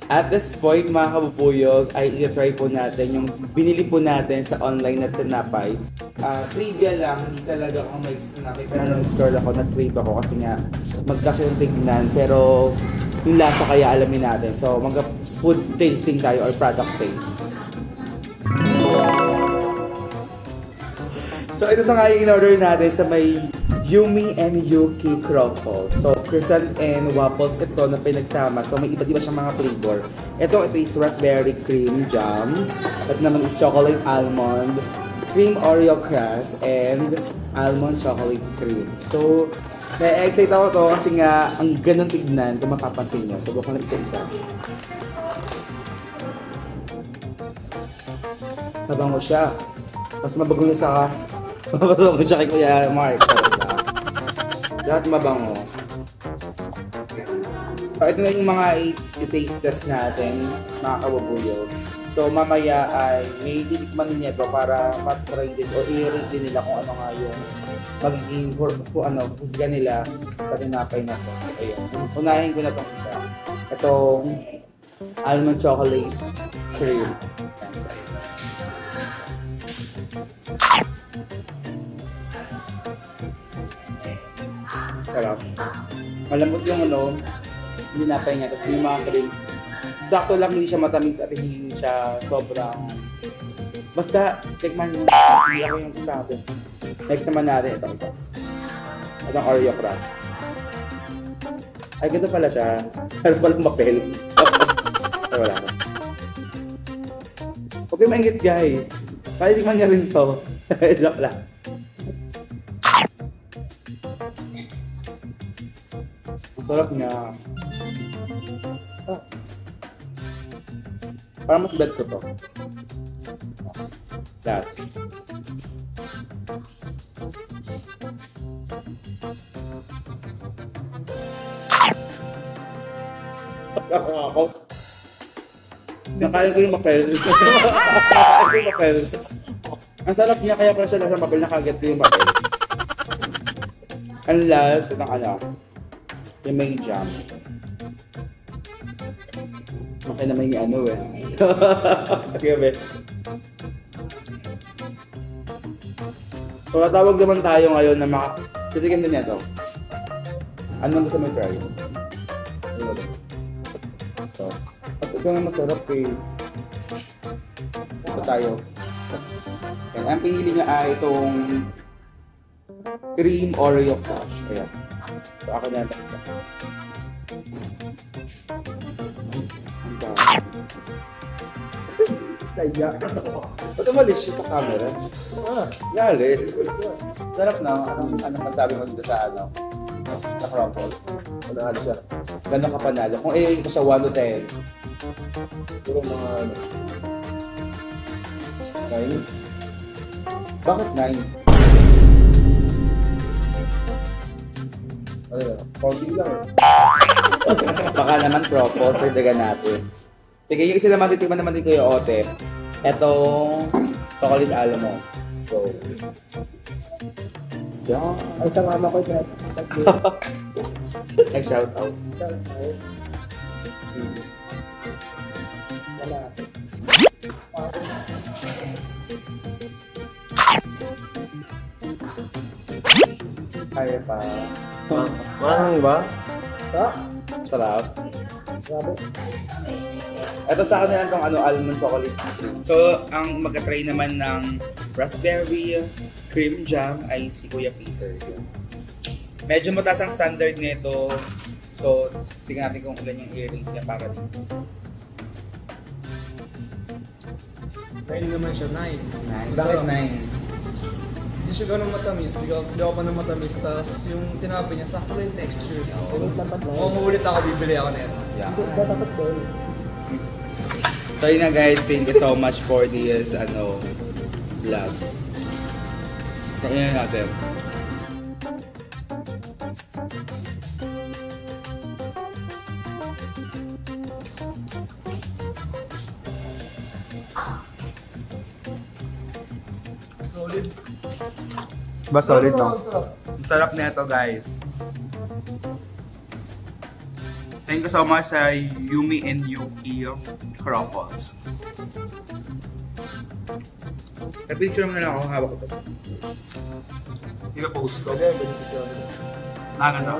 At this point, mga kabubuyog, ay i-try po natin yung binili po natin sa online na tinapay. Trivia lang, hindi talaga ako may tinapay. Pero nung scroll ako, nag-crave ako kasi nga magkasya yung tignan. Pero yung lasa kaya alamin natin. So, mag-food tasting tayo or product taste. So, ito na nga yung in-order natin sa may Yumi and Yuki Croffles. So, croissant and waffles ito na pinagsama. So, may iba't iba siyang mga flavor. Ito is raspberry cream jam. At naman is chocolate almond, cream Oreo crust, and almond chocolate cream. So, na-excite ako to kasi nga ang ganun tignan kung mapapansin nyo. Subukan natin isa-isa. Mabango siya. Mas mabago niya sa mabago siya kay Kuya Mark. Lahat mabango. So, ito na yung mga i-taste test natin, mga kabubuyog. So, mamaya ay may titikman niya ito para mat-try din o i-rate din nila kung ano nga yung magiging husga nila sa tinapay na ito. So, ayun. Unahin ko na itong isa. Itong almond chocolate cream. Sarap. Malambot yung tinapay niya. Tapos yung mga cream. Sakto lang, hindi siya matamis at hindi siya sobrang... Basta, tikman nyo. Hindi ako yung sabi. Next naman natin ito isa. Itong Oreo crust. Ay, ganda pala siya. Pero palang mapel. Ay, wala ko. Huwag kayo maingit guys. Pakitikman niya rin to. Joke lang. Sarap niya. Ah. Parang mas bet ko to. That's. Ako. Nakaya ko yung mapel. Ang sarap niya kaya pala siya nasa mapel. Nakaget ko yung mapel. Ang last, itong yung may jam. Okay naman yung Okay, be. So, natawag naman tayo ngayon na titikim din ito. Ano gusto mo try? So, at ito nga masarap eh. Ito tayo. And ang pinili niya ay itong cream Oreo crush. Ayan. So, ako na lang isa. Kaya. Ba't umalis siya sa camera? Yalis. Sarap na. Anong masabi mo dito sa sa Croffles? Wala siya. Gano'n ka panalo? Kung i-rate ko siya 1 to 10. Siguro mga 9? Bakit 9? Ayun, 40 lang eh. Baka naman Croffles, dagan natin. Sige, yung isa naman titikman naman dito yung Ote. Etong chocolate almond. So, yan. Ay, sa mama ko dyan. Nag-shout out. Wala. Kaya pa. Parang ba? Sarap. Grabe. Ito sa akin na itong almond chocolate. So, ang magka-try naman ng raspberry cream jam ay si Kuya Peter. Medyo mataas ang standard nito. So, tingnan natin kung ilan yung i-rate niya para dito. 9 naman siya, 9. Bakit 9? Hindi siya ganun matamis, hindi ako pa na matamis. Tapos yung tinapay niya, sakto lang yung texture. Ganit dapat na. Kung maulit ako, bibili ako na yan. Yeah. Hindi, dapat doon. So yun na guys, thank you so much for this vlog. Tingnan natin. Solid. Ba solid no? Ang sarap na ito guys. Thank you so much sa Yumi and Yuki Croffles. Picture mo na lang ako, hawak ko to. Ipa-post ko. Bagay, ganito. Nakaganda.